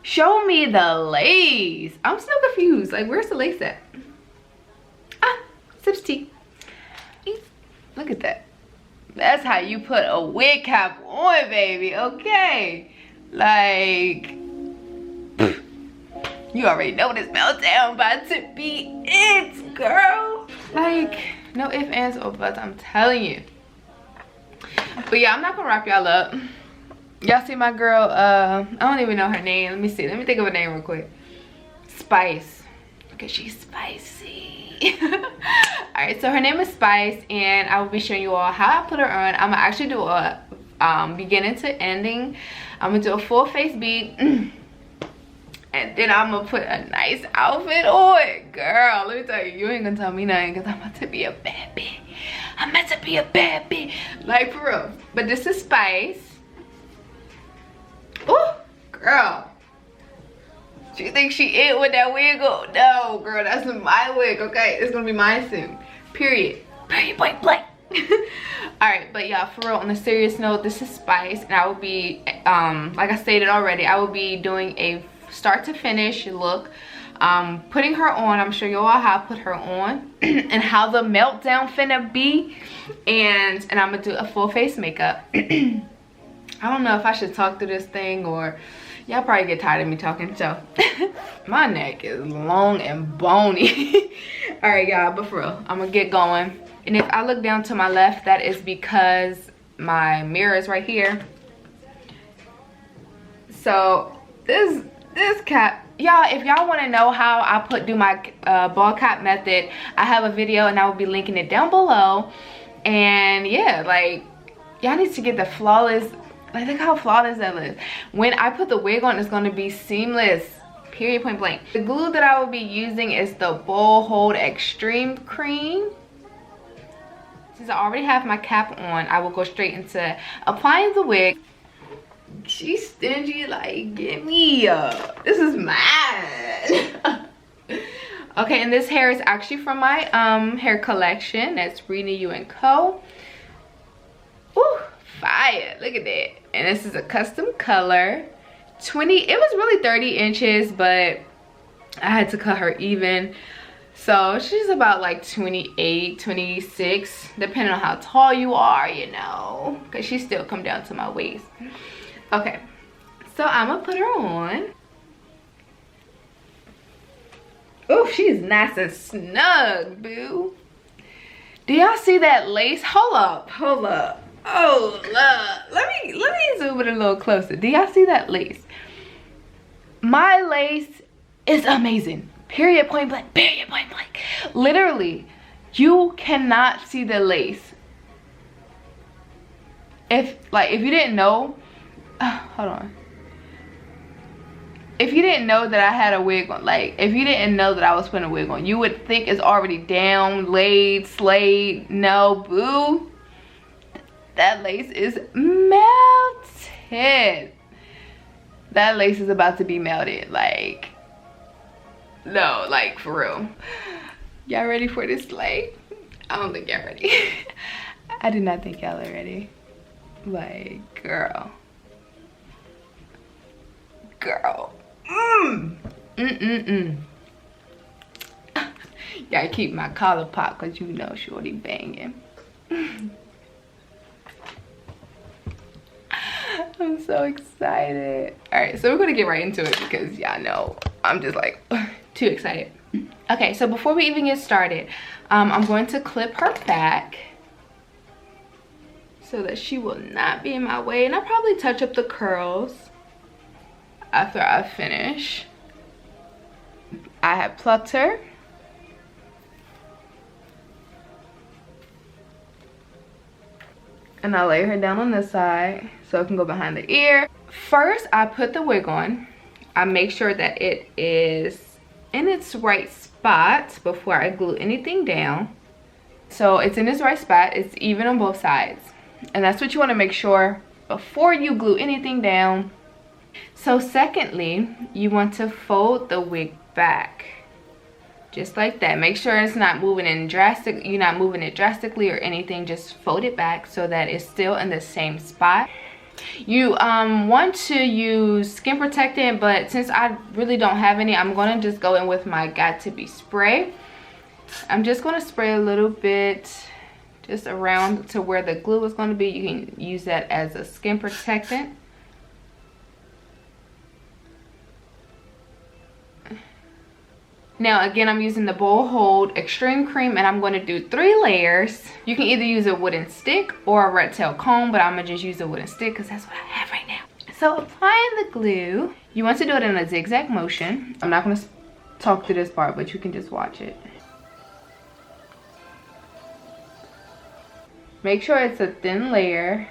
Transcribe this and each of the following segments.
Show me the lace. I'm still confused. Like, where's the lace at? Ah, sips tea. Look at that. That's how you put a wig cap on, baby. Okay. Like, you already know this meltdown about to be it, girl. Like, no ifs, ands, or buts. I'm telling you. But yeah, I'm not gonna wrap y'all up. Y'all see my girl, I don't even know her name. Let me see. Let me think of a name real quick. Spice. Okay, she's spicy. Alright, so her name is Spice, and I will be showing you all how I put her on. I'm gonna actually do a beginning to ending. I'm gonna do a full face beat. And then I'm gonna put a nice outfit on. Girl, let me tell you, you ain't gonna tell me nothing because I'm about to be a bad bitch. I'm about to be a bad bitch. Like, for real. But this is Spice. Ooh, girl. She thinks she it with that wig on. No, girl, that's my wig, okay? It's gonna be mine soon. Period. Period, blank, blank. Alright, but yeah, for real, on a serious note, this is Spice. And I will be, like I stated already, I will be doing a start to finish look. Putting her on, I'm sure you all how I put her on. And how the meltdown finna be. And I'm gonna do a full face makeup. I don't know if I should talk through this thing or y'all probably get tired of me talking, so my neck is long and bony. All right, y'all, but for real, I'm gonna get going. And if I look down to my left, that is because my mirror is right here. So this cap, y'all, if y'all want to know how I do my ball cap method, I have a video and I will be linking it down below. And yeah, like, y'all need to get the flawless. Like, look how flawless that is. When I put the wig on, it's going to be seamless. Period, point blank. The glue that I will be using is the Bold Hold Extreme Cream. Since I already have my cap on, I will go straight into applying the wig. She's stingy, like, get me up. This is mine. Okay, and this hair is actually from my hair collection. That's Rena U & Co. Ooh, fire. Look at that. And this is a custom color. It was really 30 inches, but I had to cut her even. So she's about like 28, 26, depending on how tall you are, you know, because she still come down to my waist. Okay, so I'm gonna put her on. Oh, she's nice and snug, boo. Do y'all see that lace? Hold up, hold up. Oh, look. Let me zoom it a little closer. Do y'all see that lace? My lace is amazing. Period, point blank. Period, point blank. Literally, you cannot see the lace. If you didn't know, hold on. If you didn't know that I had a wig on, like, if you didn't know that I was putting a wig on, you would think it's already down, laid, slayed. No, boo. That lace is melted. That lace is about to be melted. Like, no, like, for real. Y'all ready for this slay? I don't think y'all ready. I do not think y'all are ready. Like, girl. Gotta keep my collar popped because you know shorty banging. I'm so excited. All right, so we're gonna get right into it because y'all know I'm just like too excited. Okay, so before we even get started, I'm going to clip her back so that she will not be in my way, and I'll probably touch up the curls after I finish. I have plucked her. And I lay her down on this side so it can go behind the ear. First, I put the wig on. I make sure that it is in its right spot before I glue anything down. So it's in its right spot. It's even on both sides. And that's what you want to make sure before you glue anything down. So secondly, you want to fold the wig back. Just like that. Make sure it's not moving in drastic. You're not moving it drastically or anything. Just fold it back so that it's still in the same spot. You want to use skin protectant, but since I really don't have any, I'm going to just go in with my Got To Be spray. I'm just going to spray a little bit just around to where the glue is going to be. You can use that as a skin protectant. Now again, I'm using the Bold Hold Extreme Cream, and I'm going to do 3 layers. You can either use a wooden stick or a rat tail comb, but I'm going to just use a wooden stick because that's what I have right now. So applying the glue, you want to do it in a zigzag motion. I'm not going to talk to this part, but you can just watch it. Make sure it's a thin layer.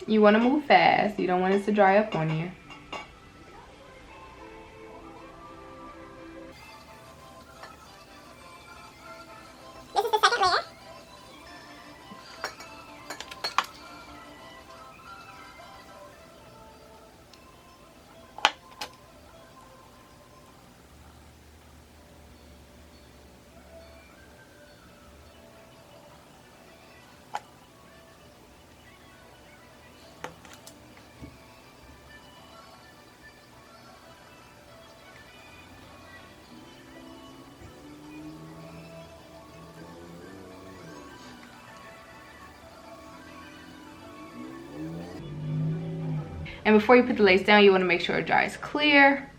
You want to move fast. You don't want it to dry up on you. This is the second layer. And before you put the lace down, you want to make sure it dries clear.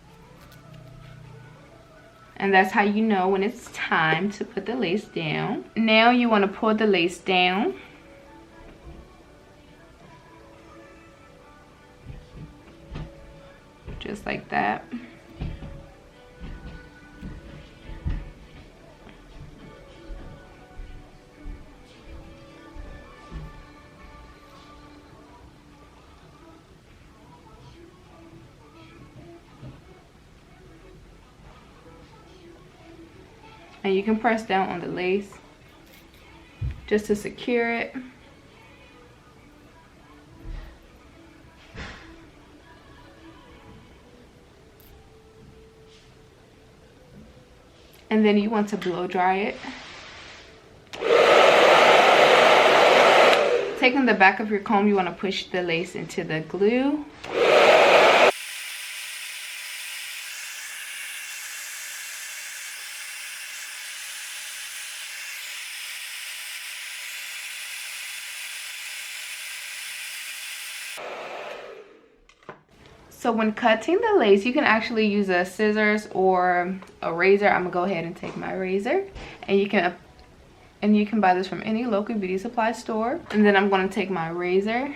And that's how you know when it's time to put the lace down. Now you want to pull the lace down. Just like that. And you can press down on the lace just to secure it. And then you want to blow dry it. Taking the back of your comb, you want to push the lace into the glue. So when cutting the lace, you can actually use a scissors or a razor. I'm gonna go ahead and take my razor, and you can buy this from any local beauty supply store. And then I'm gonna take my razor,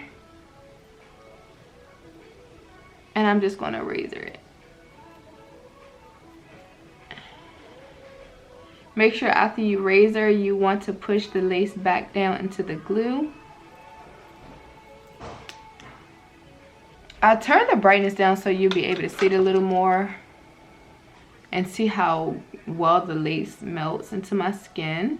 and I'm just gonna razor it. Make sure after you razor, you want to push the lace back down into the glue. I'll turn the brightness down so you'll be able to see it a little more and see how well the lace melts into my skin.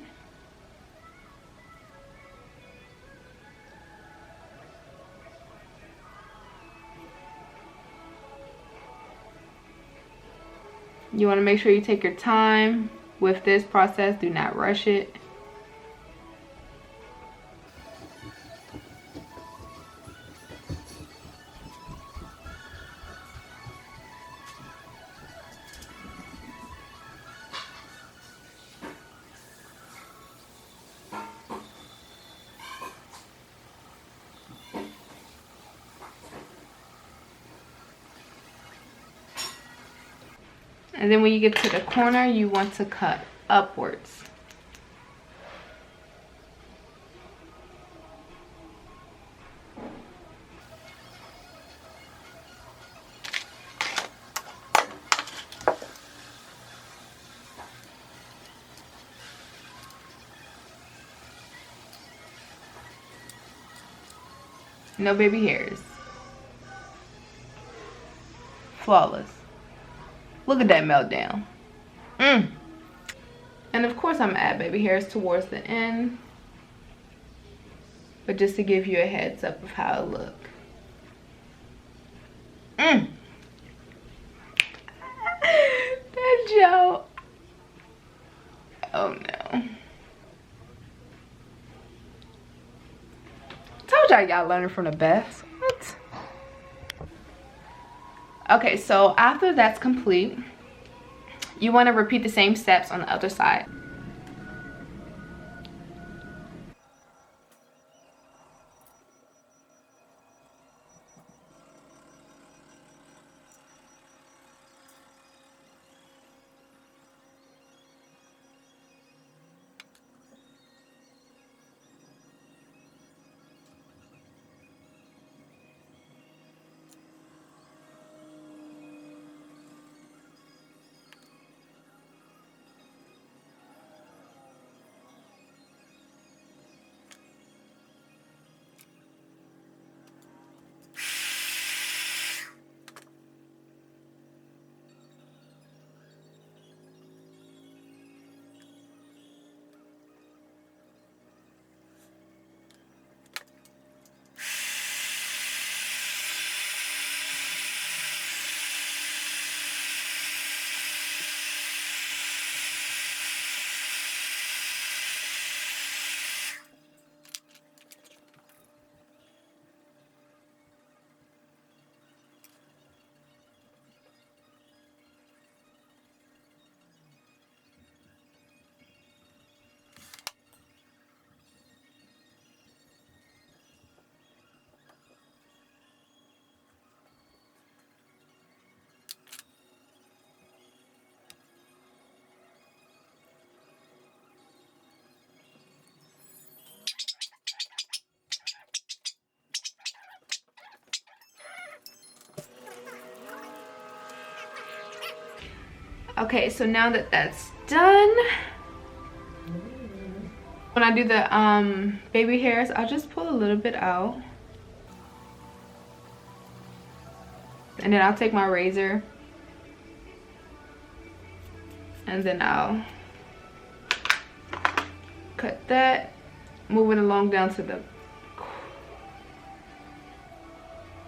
You want to make sure you take your time with this process. Do not rush it. And then when you get to the corner, you want to cut upwards. No baby hairs. Flawless. Look at that meltdown. And of course I'm gonna add baby hairs towards the end, but just to give you a heads up of how it look. That Told y'all learning from the best. What? Okay, so after that's complete, you want to repeat the same steps on the other side. Okay, so now that that's done, when I do the baby hairs, I'll just pull a little bit out. And then I'll take my razor and then I'll cut that, move it along down to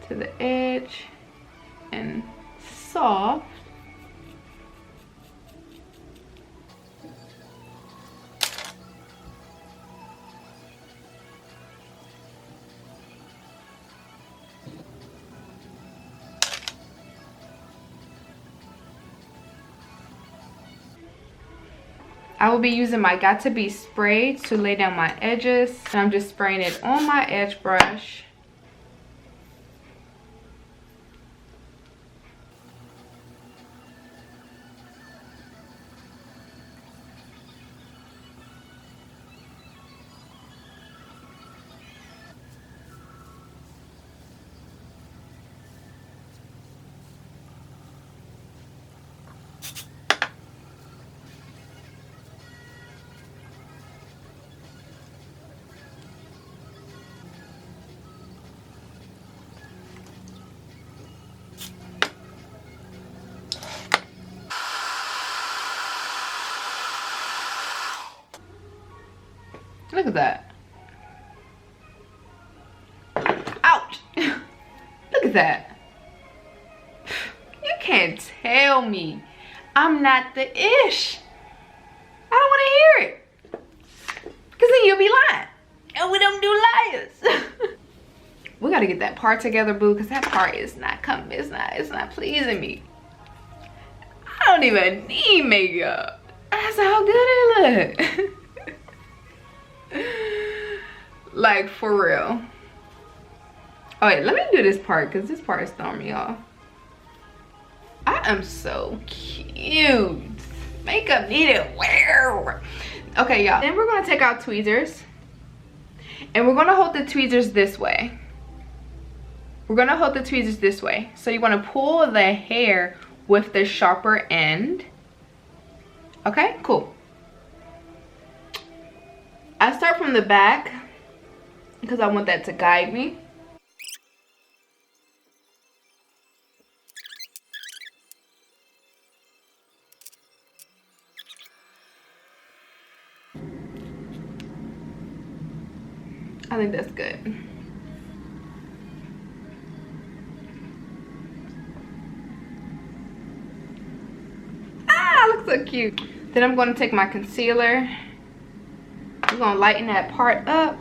the edge and soft. I will be using my Got To Be spray to lay down my edges. And I'm just spraying it on my edge brush. Look at that. Ouch. Look at that. You can't tell me I'm not the ish. I don't want to hear it. Because then you'll be lying. And we don't do liars. We got to get that part together, boo. Because that part is not coming. It's not pleasing me. I don't even need makeup. That's how good it looks. Like, for real. Oh wait, let me do this part because this part is throwing me off. I am so cute. Makeup needed wear. Okay, y'all. Then we're gonna take out tweezers and we're gonna hold the tweezers this way. We're gonna hold the tweezers this way. So you wanna pull the hair with the sharper end. Okay, cool. I start from the back because I want that to guide me. I think that's good. Ah, looks so cute. Then I'm going to take my concealer We're gonna lighten that part up.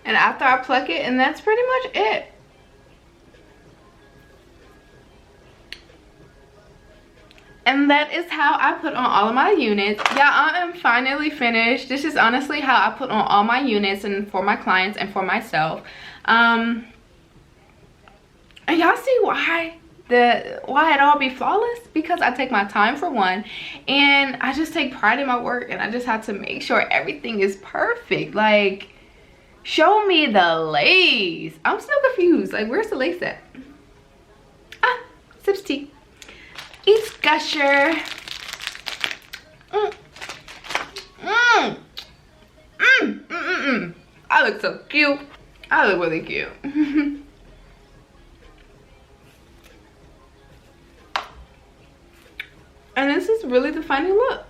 And after I pluck it, and that's pretty much it. And that is how I put on all of my units. Yeah, I am finally finished. This is honestly how I put on all my units and for my clients and for myself. And y'all see why it all be flawless? Because I take my time for one, and I just take pride in my work, and I just have to make sure everything is perfect. Like, show me the lace. I'm still confused. Like, where's the lace at? Ah, sips tea. Eats Gusher. I look so cute. I look really cute. And this is really the final look.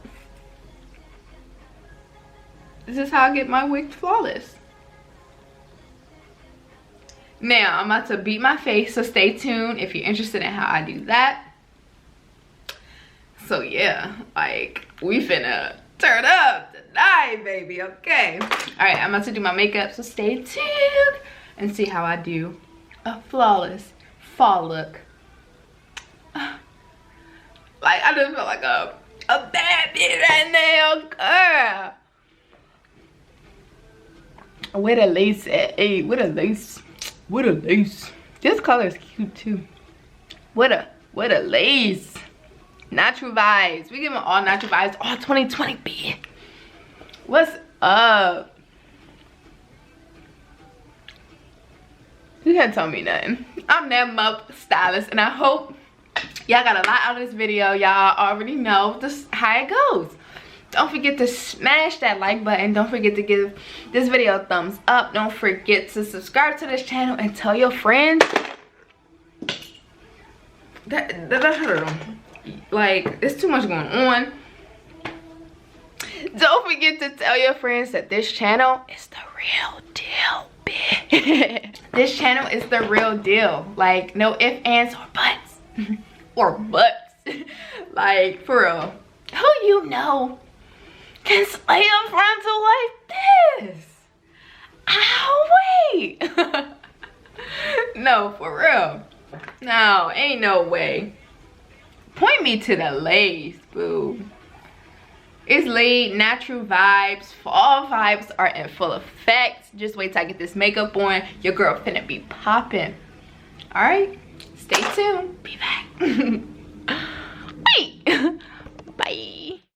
This is how I get my wig flawless. Now, I'm about to beat my face, so stay tuned if you're interested in how I do that. So yeah, like, we finna turn up tonight, baby, okay? All right, I'm about to do my makeup, so stay tuned and see how I do a flawless fall look. Like, I just feel like a bad bitch right now, girl. Where the lace at? Hey, where the lace? Where the lace? This color is cute too. What a lace. Natural vibes. We giving all natural vibes. All 2020 B. What's up? You can't tell me nothing. I'm that mup stylist, and I hope y'all got a lot out of this video. Y'all already know this how it goes. Don't forget to smash that like button. Don't forget to give this video a thumbs up. Don't forget to subscribe to this channel and tell your friends. Like, there's too much going on. Don't forget to tell your friends that this channel is the real deal, bitch. This channel is the real deal. Like, no ifs, ands, or buts. Or butts. Like, for real. Who you know can slay a frontal like this? Oh, wait. No, for real. No, ain't no way. Point me to the lace, boo. It's laid, natural vibes, fall vibes are in full effect. Just wait till I get this makeup on. Your girl finna be popping. All right, stay tuned. Be back.